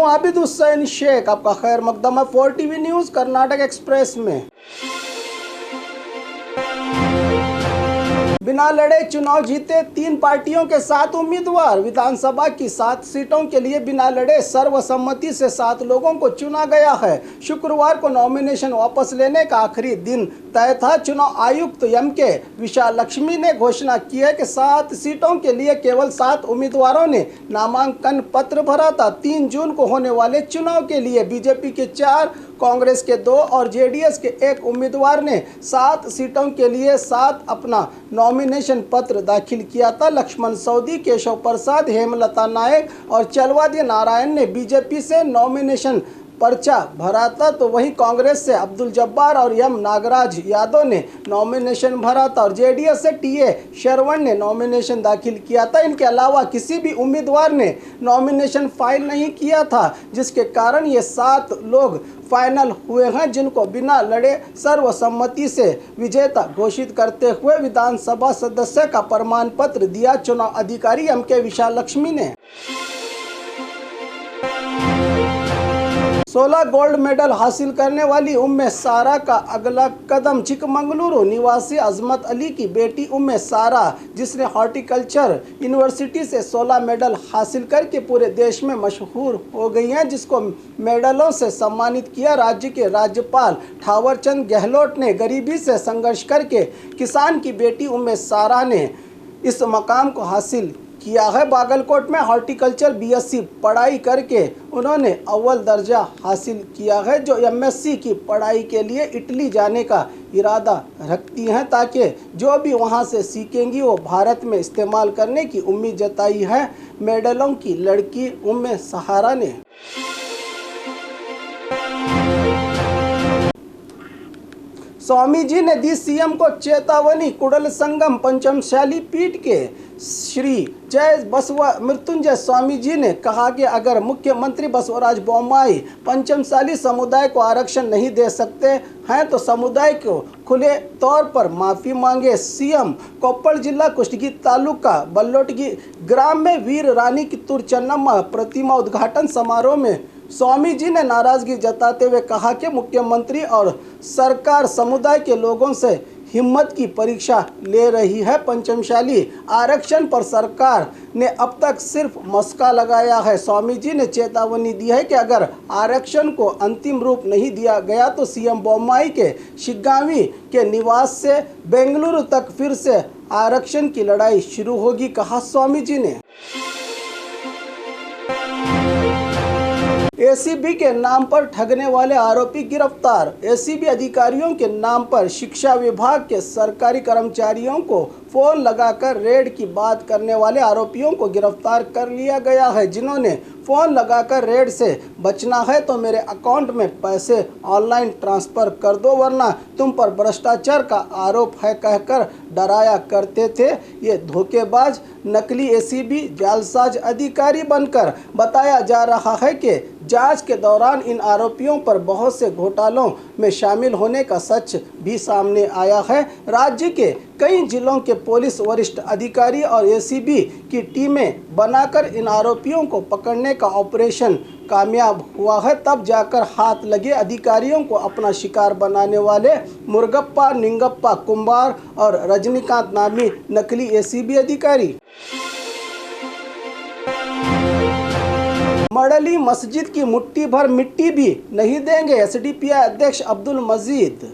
आबिद हुसैन शेख, आपका खैर मकदम है 4 टीवी न्यूज़ कर्नाटक एक्सप्रेस में। बिना लड़े चुनाव जीते 3 पार्टियों के 7 उम्मीदवार। विधानसभा की 7 सीटों के लिए बिना लड़े सर्वसम्मति से 7 लोगों को चुना गया है। शुक्रवार को नॉमिनेशन वापस लेने का आखिरी दिन तय था। चुनाव आयुक्त एम.के. विशालक्ष्मी ने घोषणा की है कि 7 सीटों के लिए केवल 7 उम्मीदवारों ने नामांकन पत्र भरा था। 3 जून को होने वाले चुनाव के लिए बीजेपी के 4, कांग्रेस के 2 और जेडीएस के 1 उम्मीदवार ने 7 सीटों के लिए 7 अपना नॉमिनेशन पत्र दाखिल किया था। लक्ष्मण सौदी, केशव प्रसाद, हेमलता नायक और चलवादी नारायण ने बीजेपी से नॉमिनेशन पर्चा भरा था, तो वहीं कांग्रेस से अब्दुल जब्बार और एम नागराज यादव ने नॉमिनेशन भरा था और जेडीएस से टी.ए. शरवण ने नॉमिनेशन दाखिल किया था। इनके अलावा किसी भी उम्मीदवार ने नॉमिनेशन फाइल नहीं किया था, जिसके कारण ये 7 लोग फाइनल हुए हैं, जिनको बिना लड़े सर्वसम्मति से विजेता घोषित करते हुए विधानसभा सदस्य का प्रमाण पत्र दिया चुनाव अधिकारी एम.के. विशालक्ष्मी ने। 16 गोल्ड मेडल हासिल करने वाली उम्मे सारा का अगला कदम। चिकमंगलुरु निवासी अजमत अली की बेटी उम्मे सारा, जिसने हॉर्टिकल्चर यूनिवर्सिटी से 16 मेडल हासिल करके पूरे देश में मशहूर हो गई हैं, जिसको मेडलों से सम्मानित किया। राज्य के राज्यपाल थावरचंद गहलोत ने गरीबी से संघर्ष करके किसान की बेटी उम्मे सारा ने इस मकाम को हासिल किया है। बागलकोट में हॉर्टिकल्चर बीएससी पढ़ाई करके उन्होंने अव्वल दर्जा हासिल किया है, जो एमएससी की पढ़ाई के लिए इटली जाने का इरादा रखती हैं, ताकि जो भी वहां से सीखेंगी वो भारत में इस्तेमाल करने की उम्मीद जताई है मेडलों की लड़की उम्मे सहारा ने। स्वामी जी ने दी सीएम को चेतावनी। कुडल संगम पंचमशाली पीठ के श्री जय बसव मृत्युंजय स्वामी जी ने कहा कि अगर मुख्यमंत्री बसवराज बोम्माई पंचमशाली समुदाय को आरक्षण नहीं दे सकते हैं तो समुदाय को खुले तौर पर माफ़ी मांगे। सीएम कोप्पल जिला कुष्टगी तालुका बल्लोटगी ग्राम में वीर रानी कित्तूर चन्नम्मा प्रतिमा उद्घाटन समारोह में स्वामी जी ने नाराजगी जताते हुए कहा कि मुख्यमंत्री और सरकार समुदाय के लोगों से हिम्मत की परीक्षा ले रही है। पंचमशाली आरक्षण पर सरकार ने अब तक सिर्फ मस्का लगाया है। स्वामी जी ने चेतावनी दी है कि अगर आरक्षण को अंतिम रूप नहीं दिया गया तो सीएम बोम्माई के शिग्गांवी के निवास से बेंगलुरु तक फिर से आरक्षण की लड़ाई शुरू होगी, कहा स्वामी जी ने। एसीबी के नाम पर ठगने वाले आरोपी गिरफ्तार। एसीबी अधिकारियों के नाम पर शिक्षा विभाग के सरकारी कर्मचारियों को फोन लगाकर रेड की बात करने वाले आरोपियों को गिरफ्तार कर लिया गया है, जिन्होंने फोन लगाकर रेड से बचना है तो मेरे अकाउंट में पैसे ऑनलाइन ट्रांसफर कर दो वरना तुम पर भ्रष्टाचार का आरोप है कहकर डराया करते थे। ये धोखेबाज नकली एसीबी जालसाज अधिकारी बनकर बताया जा रहा है कि जांच के दौरान इन आरोपियों पर बहुत से घोटालों में शामिल होने का सच भी सामने आया है। राज्य के कई जिलों के पुलिस वरिष्ठ अधिकारी और एसीबी की टीमें बनाकर इन आरोपियों को पकड़ने का ऑपरेशन कामयाब हुआ है, तब जाकर हाथ लगे अधिकारियों को अपना शिकार बनाने वाले मुर्गप्पा, निंगप्पा, कुंभार और रजनीकांत नामी नकली एसीबी अधिकारी। मड़ली मस्जिद की मुट्ठी भर मिट्टी भी नहीं देंगे। एसडीपीआई अध्यक्ष अब्दुल मजीद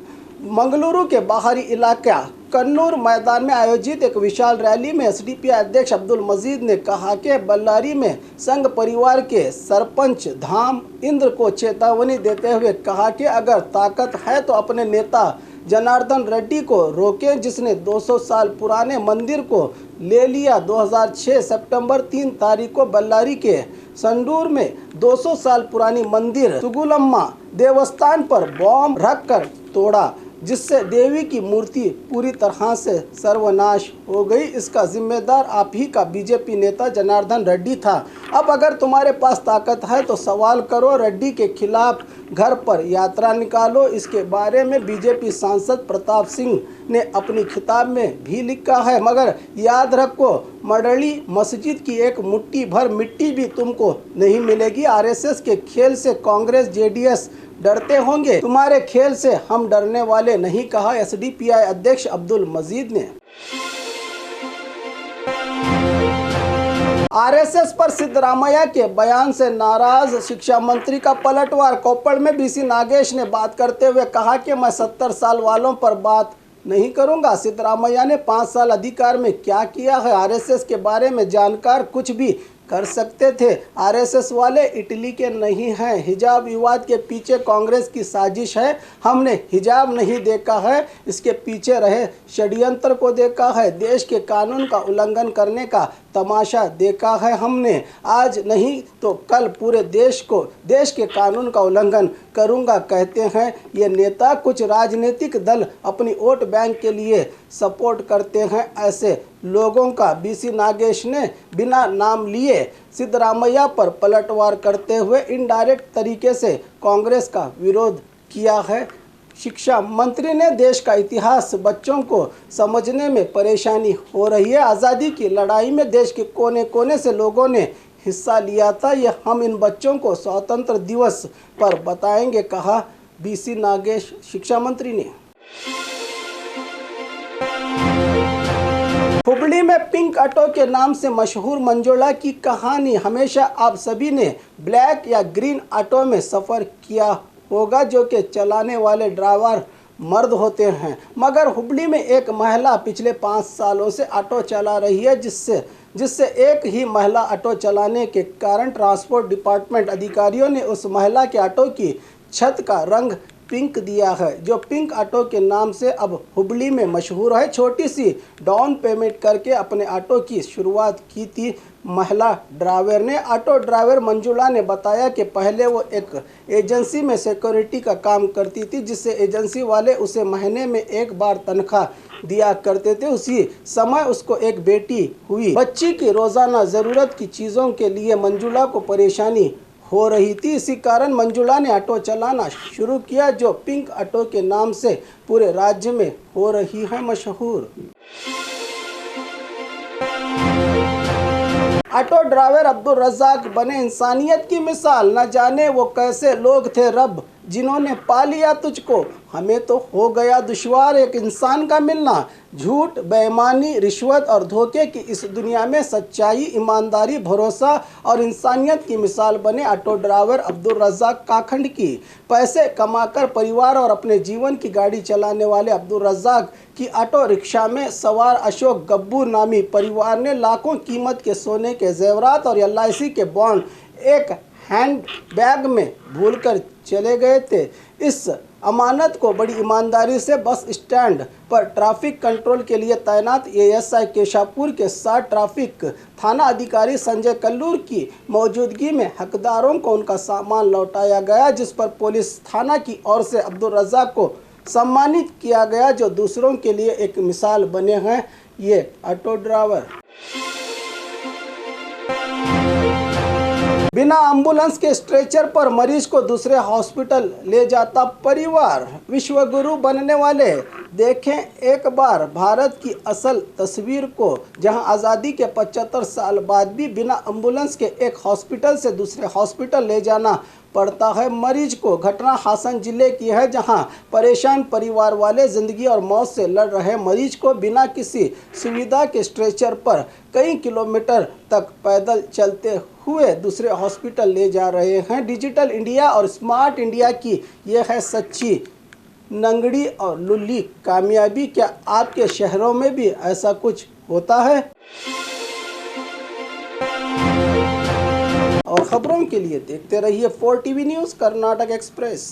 मंगलुरु के बाहरी इलाका कन्नूर मैदान में आयोजित एक विशाल रैली में एसडीपीआई अध्यक्ष अब्दुल मजीद ने कहा कि बल्लारी में संघ परिवार के सरपंच धाम इंद्र को चेतावनी देते हुए कहा कि अगर ताकत है तो अपने नेता जनार्दन रेड्डी को रोकें, जिसने 200 साल पुराने मंदिर को ले लिया। 2006 सितंबर 3 तारीख को बल्लारी के संडूर में 200 साल पुरानी मंदिर सुगुलम्मा देवस्थान पर बॉम्ब रखकर तोड़ा, जिससे देवी की मूर्ति पूरी तरह से सर्वनाश हो गई। इसका जिम्मेदार आप ही का बीजेपी नेता जनार्दन रेड्डी था। अब अगर तुम्हारे पास ताकत है तो सवाल करो, रेड्डी के खिलाफ घर पर यात्रा निकालो। इसके बारे में बीजेपी सांसद प्रताप सिंह ने अपनी किताब में भी लिखा है। मगर याद रखो, मडली मस्जिद की एक मुट्ठी भर मिट्टी भी तुमको नहीं मिलेगी। आरएसएस के खेल से कांग्रेस जेडीएस डरते होंगे, तुम्हारे खेल से हम डरने वाले नहीं, कहा एसडीपीआई अध्यक्ष अब्दुल मजीद ने। आरएसएस पर सिद्धरामैया के बयान से नाराज शिक्षा मंत्री का पलटवार। कोप्पड़ में बीसी नागेश ने बात करते हुए कहा कि मैं 70 साल वालों पर बात नहीं करूंगा। सिद्धरामैया ने 5 साल अधिकार में क्या किया है, आरएसएस के बारे में जानकार कुछ भी कर सकते थे। आरएसएस वाले इटली के नहीं हैं। हिजाब विवाद के पीछे कांग्रेस की साजिश है। हमने हिजाब नहीं देखा है, इसके पीछे रहे षड्यंत्र को देखा है। देश के कानून का उल्लंघन करने का तमाशा देखा है हमने। आज नहीं तो कल पूरे देश के कानून का उल्लंघन करूंगा, कहते हैं ये नेता। कुछ राजनीतिक दल अपनी वोट बैंक के लिए सपोर्ट करते हैं। ऐसे लोगों का बीसी नागेश ने बिना नाम लिए सिद्धरामैया पर पलटवार करते हुए इनडायरेक्ट तरीके से कांग्रेस का विरोध किया है। शिक्षा मंत्री ने देश का इतिहास बच्चों को समझने में परेशानी हो रही है। आज़ादी की लड़ाई में देश के कोने कोने से लोगों ने हिस्सा लिया था, यह हम इन बच्चों को स्वतंत्र दिवस पर बताएंगे, कहा बीसी नागेश शिक्षा मंत्री ने। हुबली में पिंक ऑटो के नाम से मशहूर मंजुला की कहानी। हमेशा आप सभी ने ब्लैक या ग्रीन ऑटो में सफ़र किया होगा, जो कि चलाने वाले ड्राइवर मर्द होते हैं। मगर हुबली में एक महिला पिछले 5 सालों से ऑटो चला रही है, जिससे एक ही महिला ऑटो चलाने के कारण ट्रांसपोर्ट डिपार्टमेंट अधिकारियों ने उस महिला के ऑटो की छत का रंग पिंक दिया है, जो पिंक ऑटो के नाम से अब हुबली में मशहूर है। छोटी सी डाउन पेमेंट करके अपने ऑटो की शुरुआत की थी महिला ड्राइवर ने। ऑटो ड्राइवर मंजुला ने बताया कि पहले वो एक एजेंसी में सिक्योरिटी का काम करती थी, जिससे एजेंसी वाले उसे महीने में 1 बार तनख्वाह दिया करते थे। उसी समय उसको एक बेटी हुई। बच्ची की रोज़ाना ज़रूरत की चीज़ों के लिए मंजुला को परेशानी हो रही थी। इसी कारण मंजुला ने ऑटो चलाना शुरू किया, जो पिंक ऑटो के नाम से पूरे राज्य में हो रही है मशहूर। ऑटो ड्राइवर अब्दुल रज़ाक बने इंसानियत की मिसाल। न जाने वो कैसे लोग थे रब, जिन्होंने पा लिया तुझको। हमें तो हो गया दुश्वार एक इंसान का मिलना। झूठ, बेईमानी, रिश्वत और धोखे की इस दुनिया में सच्चाई, ईमानदारी, भरोसा और इंसानियत की मिसाल बने ऑटो ड्राइवर अब्दुल रज़ाक काखंड की। पैसे कमाकर परिवार और अपने जीवन की गाड़ी चलाने वाले अब्दुल रज़ाक की ऑटो रिक्शा में सवार अशोक गब्बू नामी परिवार ने लाखों कीमत के सोने के जेवरात और LIC के बॉन्ड एक हैंड बैग में भूलकर चले गए थे। इस अमानत को बड़ी ईमानदारी से बस स्टैंड पर ट्रैफिक कंट्रोल के लिए तैनात ASI केशापुर के 7 ट्रैफिक थाना अधिकारी संजय कल्लूर की मौजूदगी में हकदारों को उनका सामान लौटाया गया, जिस पर पुलिस थाना की ओर से अब्दुल रज़ाक को सम्मानित किया गया, जो दूसरों के लिए एक मिसाल बने हैं। ये ऑटो ड्राइवर बिना एम्बुलेंस के स्ट्रेचर पर मरीज को दूसरे हॉस्पिटल ले जाता परिवार। विश्वगुरु बनने वाले देखें एक बार भारत की असल तस्वीर को, जहां आज़ादी के 75 साल बाद भी बिना एम्बुलेंस के एक हॉस्पिटल से दूसरे हॉस्पिटल ले जाना पड़ता है मरीज को। घटना हासन जिले की है, जहां परेशान परिवार वाले ज़िंदगी और मौत से लड़ रहे मरीज को बिना किसी सुविधा के स्ट्रेचर पर कई किलोमीटर तक पैदल चलते हुए दूसरे हॉस्पिटल ले जा रहे हैं। डिजिटल इंडिया और स्मार्ट इंडिया की यह है सच्ची नंगड़ी और लुल्ली कामयाबी। क्या आपके शहरों में भी ऐसा कुछ होता है? और खबरों के लिए देखते रहिए 4TV न्यूज़ कर्नाटक एक्सप्रेस।